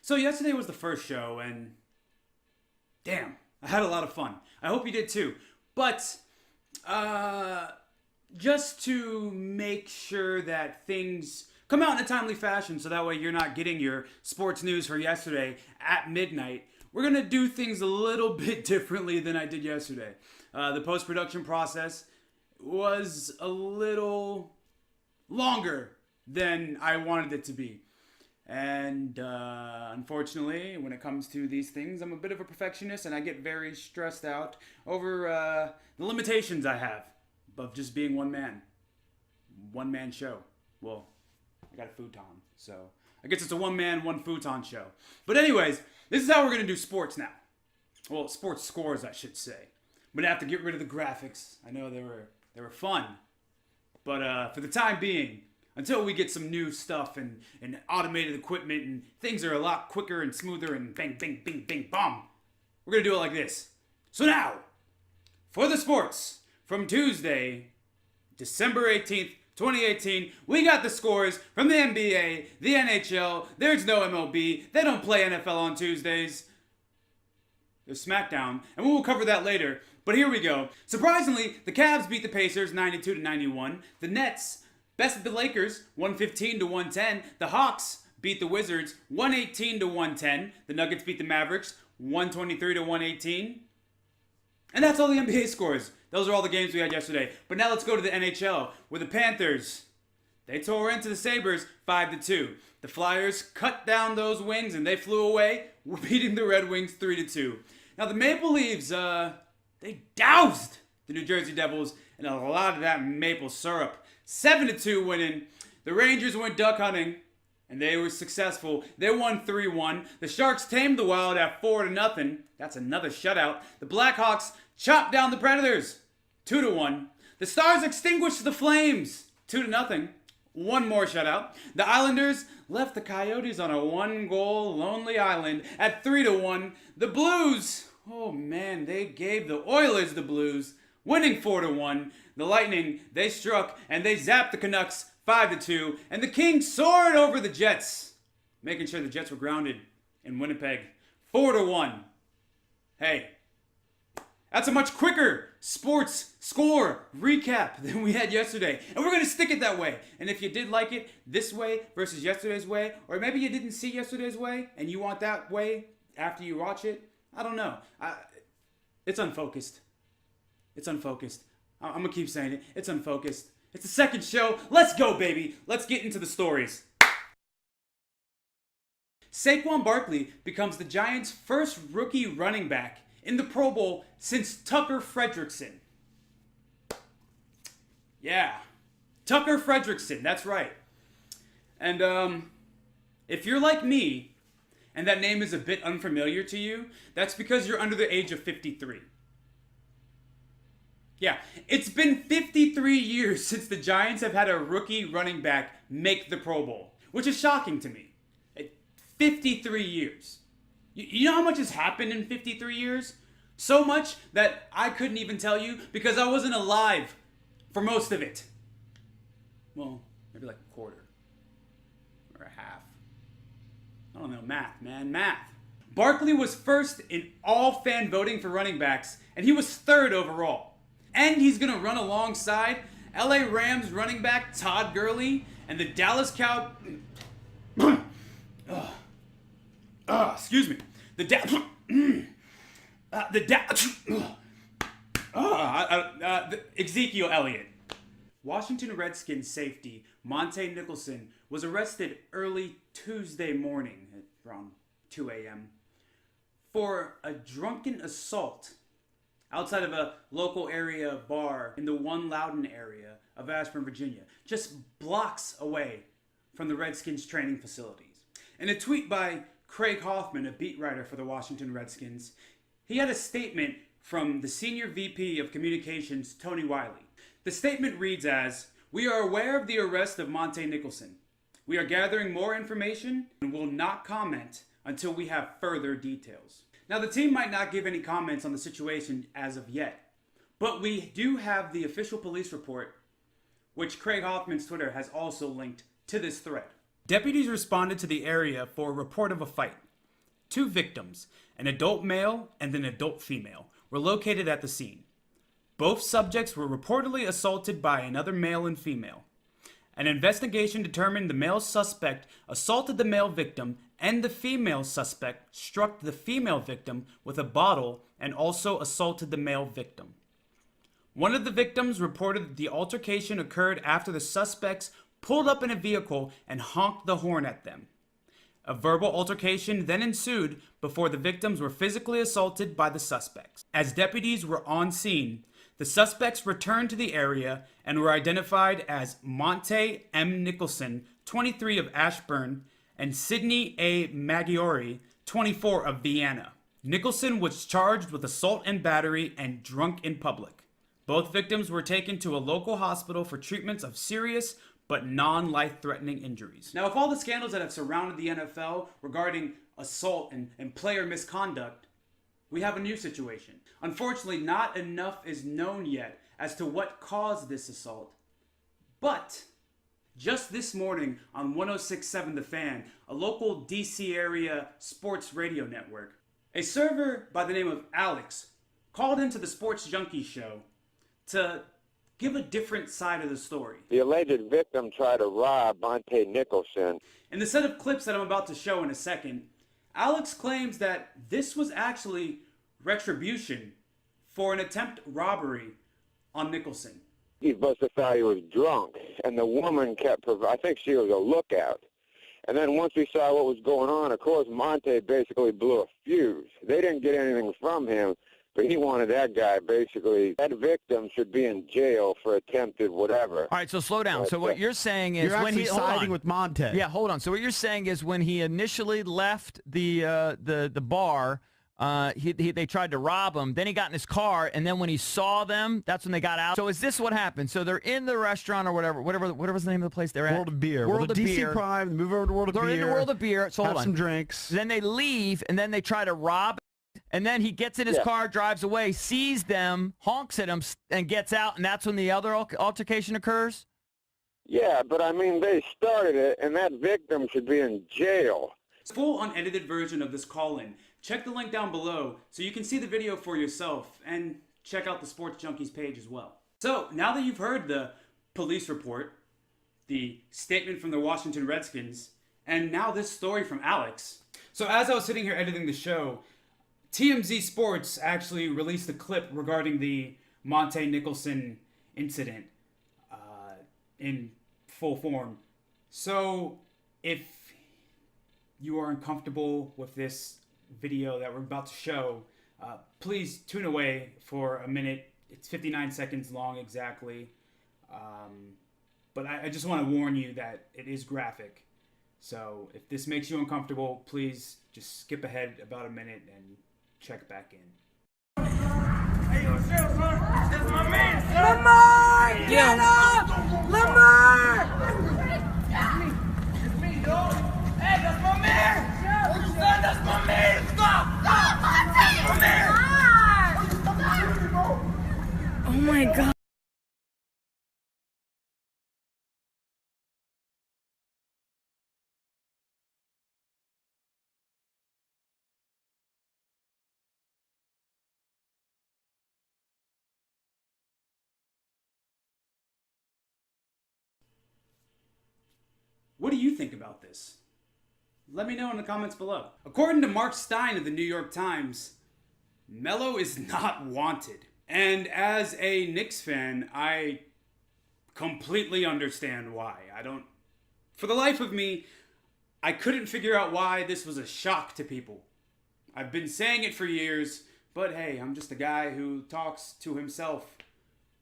So yesterday was the first show, and damn, I had a lot of fun. I hope you did too. But just to make sure that things come out in a timely fashion, so that way you're not getting your sports news for yesterday at midnight, we're gonna do things a little bit differently than I did yesterday. The post-production process was a little longer than I wanted it to be. And unfortunately, when it comes to these things, I'm a bit of a perfectionist and I get very stressed out over the limitations I have of just being one man show. Well, I got a futon, so I guess it's a one man, one futon show. But anyways, this is how we're going to do sports now. Well, sports scores, I should say. I'm going to have to get rid of the graphics. I know they were fun. But for the time being, until we get some new stuff and automated equipment and things are a lot quicker and smoother and bang, bang, bing, bing, bong, we're going to do it like this. So now, for the sports, from Tuesday, December 18th, 2018, we got the scores from the NBA, the NHL, there's no MLB, they don't play NFL on Tuesdays. There's SmackDown, and we will cover that later, but here we go. Surprisingly, the Cavs beat the Pacers 92-91, the Nets bested the Lakers 115-110, the Hawks beat the Wizards 118-110, the Nuggets beat the Mavericks 123-118, and that's all the NBA scores. Those are all the games we had yesterday. But now let's go to the NHL, where the Panthers, they tore into the Sabres 5-2. The Flyers cut down those wings and they flew away, beating the Red Wings 3-2. Now the Maple Leafs, they doused the New Jersey Devils in a lot of that maple syrup. 7-2 winning. The Rangers went duck hunting, and they were successful. They won 3-1. The Sharks tamed the Wild at 4-0. That's another shutout. The Blackhawks chopped down the Predators 2-1. The Stars extinguished the Flames 2-0. One more shutout. The Islanders left the Coyotes on a one-goal lonely island at 3-1. The Blues, oh man, they gave the Oilers the blues, winning 4-1. The Lightning, they struck and they zapped the Canucks 5-2. And the Kings soared over the Jets, making sure the Jets were grounded in Winnipeg 4-1. Hey, that's a much quicker sports score recap than we had yesterday. And we're going to stick it that way. And if you did like it this way versus yesterday's way, or maybe you didn't see yesterday's way and you want that way after you watch it, I don't know. It's unfocused. It's unfocused. I'm going to keep saying it. It's unfocused. It's the second show. Let's go, baby. Let's get into the stories. Saquon Barkley becomes the Giants' first rookie running back in the Pro Bowl since Tucker Frederickson. Yeah, Tucker Frederickson, that's right. And if you're like me, and that name is a bit unfamiliar to you, that's because you're under the age of 53. Yeah, it's been 53 years since the Giants have had a rookie running back make the Pro Bowl, which is shocking to me. 53 years. You know how much has happened in 53 years? So much that I couldn't even tell you because I wasn't alive for most of it. Well, maybe like a quarter or a half. I don't know, math, man, math. Barkley was first in all fan voting for running backs, and he was third overall. And he's going to run alongside LA Rams running back Todd Gurley and the Dallas Cowboys. Excuse me. Ezekiel Elliott. Washington Redskins safety Montae Nicholson was arrested early Tuesday morning at around 2 a.m. for a drunken assault outside of a local area bar in the One Loudoun area of Ashburn, Virginia, just blocks away from the Redskins training facilities. In a tweet by Craig Hoffman, a beat writer for the Washington Redskins, he had a statement from the Senior VP of Communications, Tony Wiley. The statement reads as, "We are aware of the arrest of Montae Nicholson. We are gathering more information and will not comment until we have further details." Now, the team might not give any comments on the situation as of yet, but we do have the official police report, which Craig Hoffman's Twitter has also linked to this thread. Deputies responded to the area for a report of a fight. two victims, an adult male and an adult female, were located at the scene. Both subjects were reportedly assaulted by another male and female. An investigation determined the male suspect assaulted the male victim and the female suspect struck the female victim with a bottle and also assaulted the male victim. One of the victims reported that the altercation occurred after the suspects pulled up in a vehicle and honked the horn at them. A verbal altercation then ensued before the victims were physically assaulted by the suspects. As deputies were on scene, the suspects returned to the area and were identified as Montae M. Nicholson, 23 of Ashburn, and Sidney A. Maggiore, 24 of Vienna. Nicholson was charged with assault and battery and drunk in public. Both victims were taken to a local hospital for treatments of serious but non-life-threatening injuries. Now, with all the scandals that have surrounded the NFL regarding assault and player misconduct, we have a new situation. Unfortunately, not enough is known yet as to what caused this assault. But just this morning on 106.7 The Fan, a local DC area sports radio network, a server by the name of Alex called into the Sports Junkie show to give a different side of the story. The alleged victim tried to rob Montae Nicholson. In the set of clips that I'm about to show in a second, Alex claims that this was actually retribution for an attempt robbery on Nicholson. He must have thought he was drunk, and the woman kept, I think she was a lookout. And then once we saw what was going on, of course, Montae basically blew a fuse. They didn't get anything from him, but he wanted that guy basically. That victim should be in jail for attempted whatever. All right, so slow down. So what you're saying is you're when he's siding with Montae. Yeah, hold on. So what you're saying is when he initially left the bar, they tried to rob him. Then he got in his car, and then when he saw them, that's when they got out. So is this what happened? So they're in the restaurant or whatever's the name of the place they're at? World of Beer. World of DC Beer. Prime. They move over to World of Beer. They're in the World of Beer. So hold have on. some drinks. Then they leave, and then they try to rob. And then he gets in his car, drives away, sees them, honks at them, and gets out, and that's when the other altercation occurs? Yeah, but I mean, they started it, and that victim should be in jail. Full unedited version of this call-in. Check the link down below so you can see the video for yourself, and check out the Sports Junkies page as well. So, now that you've heard the police report, the statement from the Washington Redskins, and now this story from Alex. So as I was sitting here editing the show, TMZ Sports actually released a clip regarding the Montae Nicholson incident in full form. So if you are uncomfortable with this video that we're about to show, please tune away for a minute. It's 59 seconds long exactly. But I just want to warn you that it is graphic. So if this makes you uncomfortable, please just skip ahead about a minute and check back in. Hey, yo, chill, son. That's my man, son. Lamar! Get up! Lamar! It's me, dog. Hey, that's my man! Son, that's my man! Stop! Stop! That's my man! Oh my God. What do you think about this? Let me know in the comments below. According to Mark Stein of the New York Times, Melo is not wanted. And as a Knicks fan, I completely understand why. For the life of me, I couldn't figure out why this was a shock to people. I've been saying it for years, but hey, I'm just a guy who talks to himself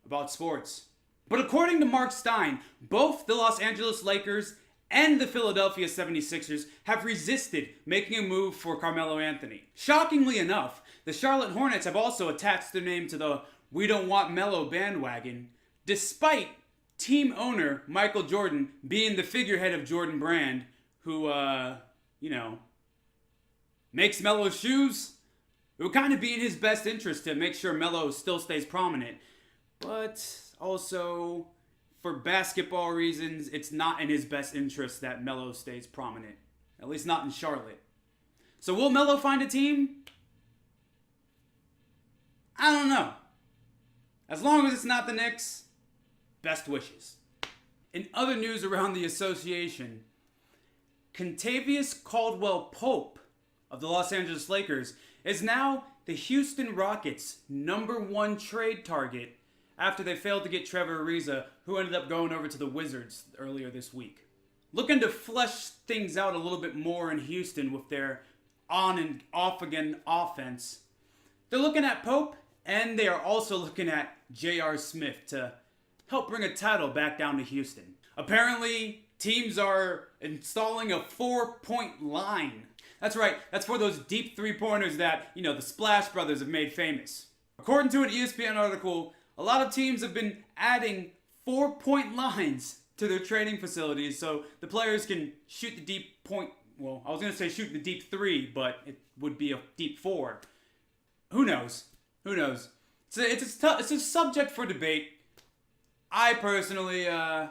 about sports. But according to Mark Stein, both the Los Angeles Lakers and the Philadelphia 76ers have resisted making a move for Carmelo Anthony. Shockingly enough, the Charlotte Hornets have also attached their name to the "We Don't Want Melo" bandwagon, despite team owner Michael Jordan being the figurehead of Jordan Brand, who, makes Melo shoes. It would kind of be in his best interest to make sure Melo still stays prominent, but also, for basketball reasons, it's not in his best interest that Melo stays prominent. At least not in Charlotte. So will Melo find a team? I don't know. As long as it's not the Knicks, best wishes. In other news around the association, Kentavious Caldwell-Pope of the Los Angeles Lakers is now the Houston Rockets' #1 trade target after they failed to get Trevor Ariza, who ended up going over to the Wizards earlier this week. Looking to flesh things out a little bit more in Houston with their on and off again offense, they're looking at Pope, and they are also looking at J.R. Smith to help bring a title back down to Houston. Apparently, teams are installing a 4-point line. That's right, that's for those deep three-pointers that, the Splash Brothers have made famous. According to an ESPN article, a lot of teams have been adding 4-point lines to their training facilities so the players can shoot the deep point. Well, I was going to say shoot the deep 3, but it would be a deep 4. Who knows? It's a subject for debate. I personally, I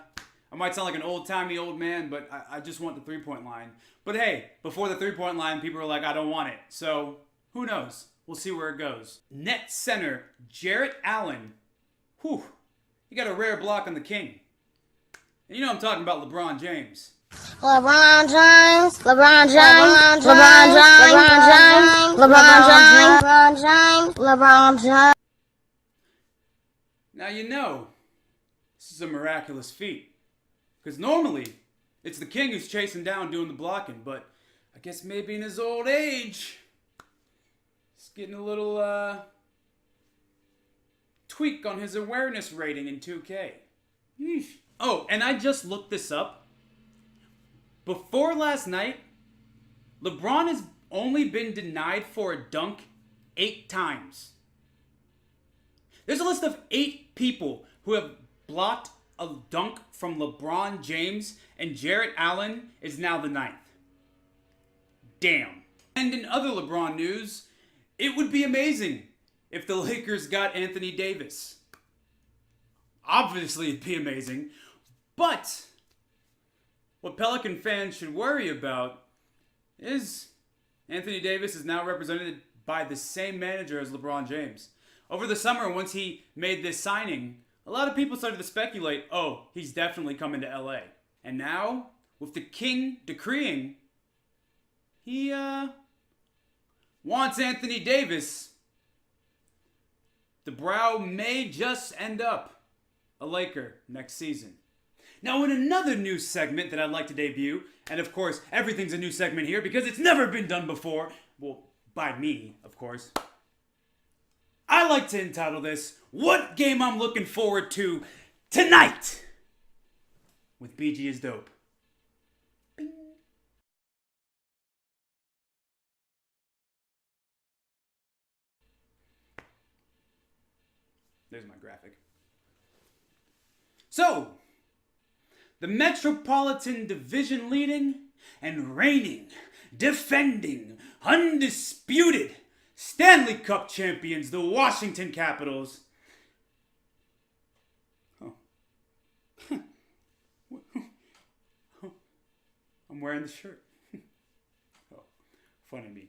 might sound like an old-timey old man, but I just want the 3-point line. But hey, before the 3-point line, people were like, I don't want it. So, who knows? We'll see where it goes. Net center Jarrett Allen. Whew. He got a rare block on the king. And I'm talking about LeBron James. LeBron James, LeBron James, LeBron James, LeBron James, LeBron James, LeBron James. Now this is a miraculous feat. Because normally, it's the king who's chasing down doing the blocking, but I guess maybe in his old age, he's getting a little, tweak on his awareness rating in 2K. Yeesh. Oh, and I just looked this up. Before last night, LeBron has only been denied for a dunk 8 times. There's a list of 8 people who have blocked a dunk from LeBron James, and Jarrett Allen is now the 9th. Damn. And in other LeBron news, it would be amazing if the Lakers got Anthony Davis. Obviously, it'd be amazing, but what Pelican fans should worry about is Anthony Davis is now represented by the same manager as LeBron James. Over the summer, once he made this signing, a lot of people started to speculate, oh, he's definitely coming to LA. And now, with the king decreeing, he wants Anthony Davis, the Brow may just end up a Laker next season. Now, in another new segment that I'd like to debut, and of course, everything's a new segment here because it's never been done before, well, by me, of course. I like to entitle this, What Game I'm Looking Forward to Tonight with BGisDOPE. Bing. There's my graphic. So, the Metropolitan Division leading and reigning, defending, undisputed Stanley Cup champions, the Washington Capitals. Oh. I'm wearing the shirt. Oh, funny me.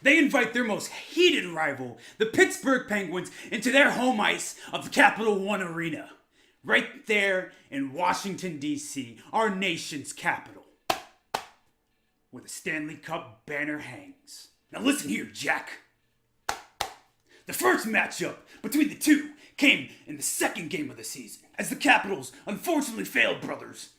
They invite their most heated rival, the Pittsburgh Penguins, into their home ice of the Capital One Arena. Right there in Washington, D.C., our nation's capital, where the Stanley Cup banner hangs. Now listen here, Jack. The first matchup between the two came in the second game of the season, as the Capitals unfortunately failed, brothers,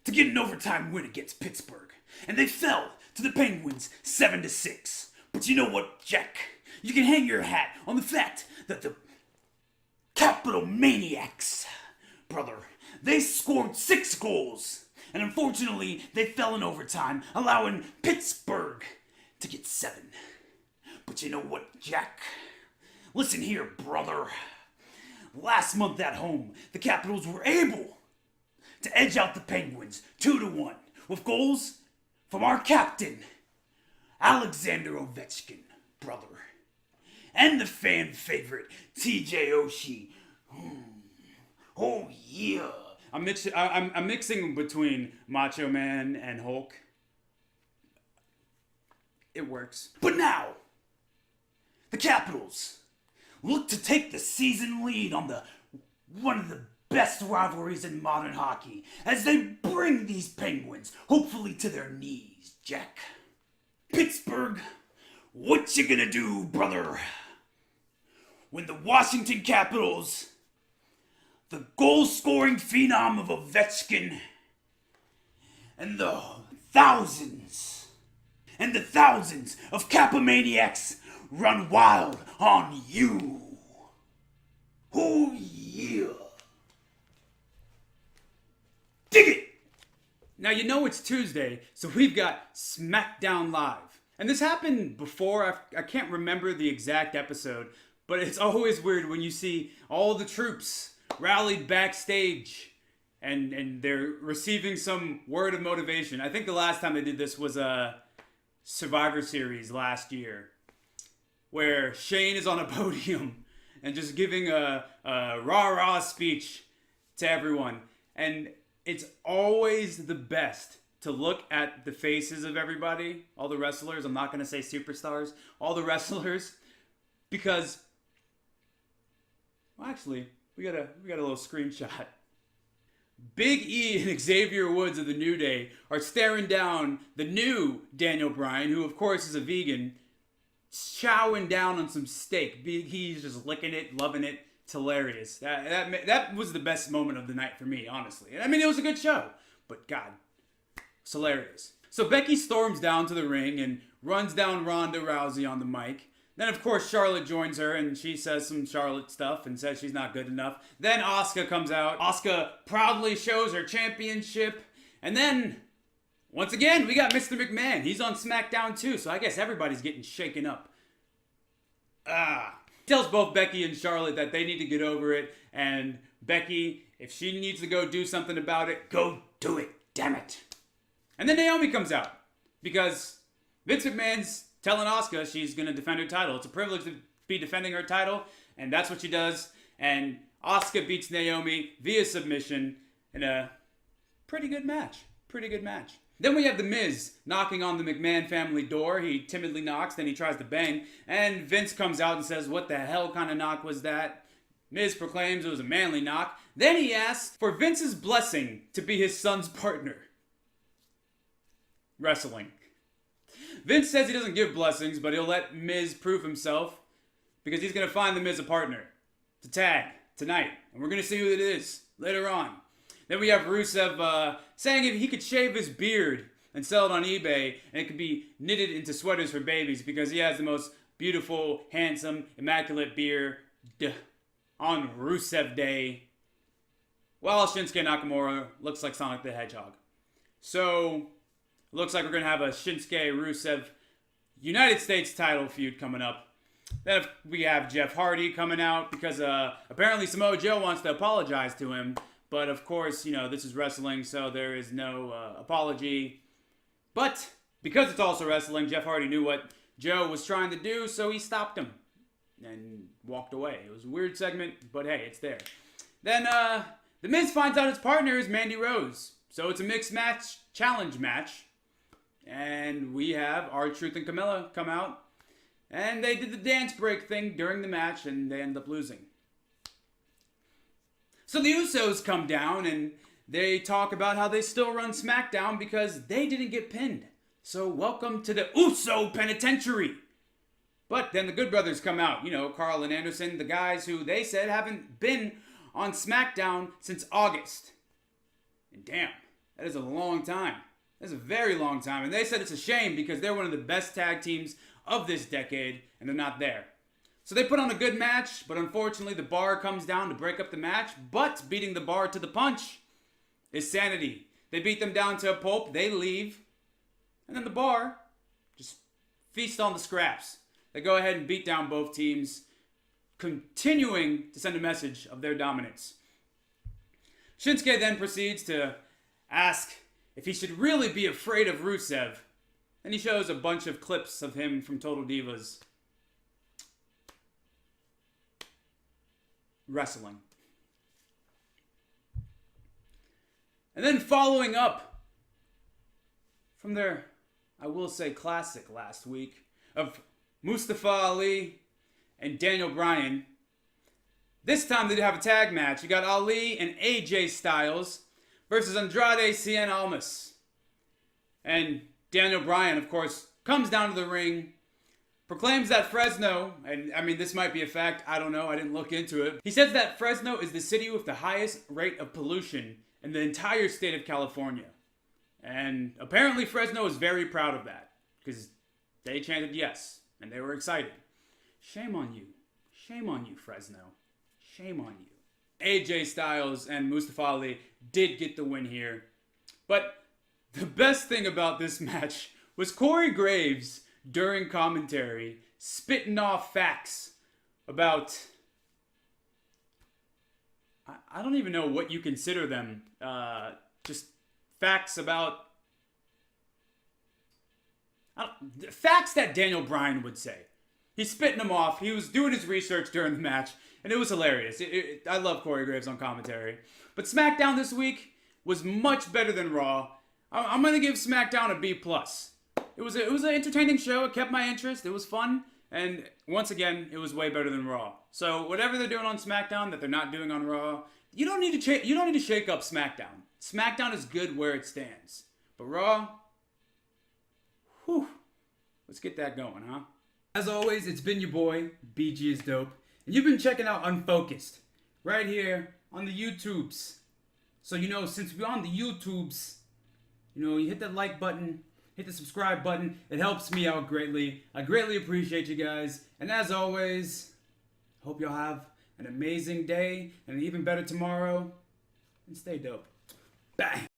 to get an overtime win against Pittsburgh, and they fell to the Penguins 7-6. But you know what, Jack? You can hang your hat on the fact that the Capital Maniacs, brother, they scored 6 goals, and unfortunately, they fell in overtime, allowing Pittsburgh to get 7. But you know what, Jack? Listen here, brother. Last month at home, the Capitals were able to edge out the Penguins 2-1 with goals from our captain, Alexander Ovechkin, brother, and the fan favorite, TJ Oshie. Oh yeah. I'm mixing between Macho Man and Hulk. it works. But now, the Capitals look to take the season lead on one of the best rivalries in modern hockey as they bring these Penguins hopefully to their knees, Jack. Pittsburgh, what you gonna do, brother? When the Washington Capitals, the goal-scoring phenom of Ovechkin, and the thousands of Capomaniacs run wild on you. Oh yeah. Dig it! Now you know it's Tuesday, so we've got SmackDown Live. And this happened before, I can't remember the exact episode, but it's always weird when you see all the troops rallied backstage and they're receiving some word of motivation. I think the last time they did this was a Survivor Series last year, where Shane is on a podium and just giving a rah-rah speech to everyone. And it's always the best to look at the faces of everybody, all the wrestlers. I'm not going to say superstars, all the wrestlers, because, well, actually, we got a little screenshot. Big E and Xavier Woods of the New Day are staring down the new Daniel Bryan, who of course is a vegan, chowing down on some steak. Big E's just licking it, loving it. It's hilarious. That was the best moment of the night for me, honestly. I mean, it was a good show, but God, it's hilarious. So Becky storms down to the ring and runs down Ronda Rousey on the mic. Then, of course, Charlotte joins her, and she says some Charlotte stuff and says she's not good enough. Then Asuka comes out. Asuka proudly shows her championship. And then, once again, we got Mr. McMahon. He's on SmackDown too, so I guess everybody's getting shaken up. Tells both Becky and Charlotte that they need to get over it. And Becky, if she needs to go do something about it, go do it. Damn it. And then Naomi comes out because Vince McMahon's telling Asuka she's going to defend her title. It's a privilege to be defending her title, and that's what she does. And Asuka beats Naomi via submission in a pretty good match. Then we have The Miz knocking on the McMahon family door. He timidly knocks, then he tries to bang, and Vince comes out and says, "What the hell kind of knock was that?" Miz proclaims it was a manly knock. Then he asks for Vince's blessing to be his son's partner. Wrestling. Vince says he doesn't give blessings, but he'll let Miz prove himself because he's going to find The Miz a partner to tag tonight. And we're going to see who it is later on. Then we have Rusev saying if he could shave his beard and sell it on eBay and it could be knitted into sweaters for babies because he has the most beautiful, handsome, immaculate beard on Rusev Day. While Shinsuke Nakamura looks like Sonic the Hedgehog. So looks like we're going to have a Shinsuke-Rusev United States title feud coming up. Then we have Jeff Hardy coming out because apparently Samoa Joe wants to apologize to him. But of course, you know, this is wrestling, so there is no apology. But because it's also wrestling, Jeff Hardy knew what Joe was trying to do, so he stopped him and walked away. It was a weird segment, but hey, it's there. Then The Miz finds out his partner is Mandy Rose. So it's a mixed match, challenge match. And we have R-Truth and Camilla come out. And they did the dance break thing during the match, and they end up losing. So the Usos come down, and they talk about how they still run SmackDown because they didn't get pinned. So welcome to the Uso Penitentiary. But then the Good Brothers come out. You know, Carl and Anderson, the guys who they said haven't been on SmackDown since August. And damn, that is a long time. That's a very long time. And they said it's a shame because they're one of the best tag teams of this decade, and they're not there. So they put on a good match, but unfortunately the bar comes down to break up the match. But beating the bar to the punch is Sanity. They beat them down to a pulp, they leave, and then the bar just feast on the scraps. They go ahead and beat down both teams, continuing to send a message of their dominance. Shinsuke then proceeds to ask if he should really be afraid of Rusev. And he shows a bunch of clips of him from Total Divas wrestling. And then following up from their I will say classic last week of Mustafa Ali and Daniel Bryan. This time they have a tag match. You got Ali and AJ Styles versus Andrade Cien Almas. And Daniel Bryan, of course, comes down to the ring, proclaims that Fresno, and I mean, this might be a fact, I don't know, I didn't look into it. He says that Fresno is the city with the highest rate of pollution in the entire state of California. And apparently Fresno is very proud of that, because they chanted yes, and they were excited. Shame on you. Shame on you, Fresno. Shame on you. AJ Styles and Mustafa Ali did get the win here. But the best thing about this match was Corey Graves, during commentary, spitting off facts about... I don't even know what you consider them. Just facts about... facts that Daniel Bryan would say. He's spitting them off. He was doing his research during the match, and it was hilarious. I love Corey Graves on commentary. But SmackDown this week was much better than Raw. I'm going to give SmackDown a B+. It was an entertaining show. It kept my interest. It was fun. And once again, it was way better than Raw. So whatever they're doing on SmackDown that they're not doing on Raw, you don't need to shake up SmackDown. SmackDown is good where it stands. But Raw, whew, let's get that going, huh? As always, it's been your boy, BGisDOPE, and you've been checking out Unfocused right here on the YouTubes. So, since we're on the YouTubes, you hit that like button, hit the subscribe button. It helps me out greatly. I greatly appreciate you guys. And as always, hope y'all have an amazing day and an even better tomorrow. And stay dope. Bye.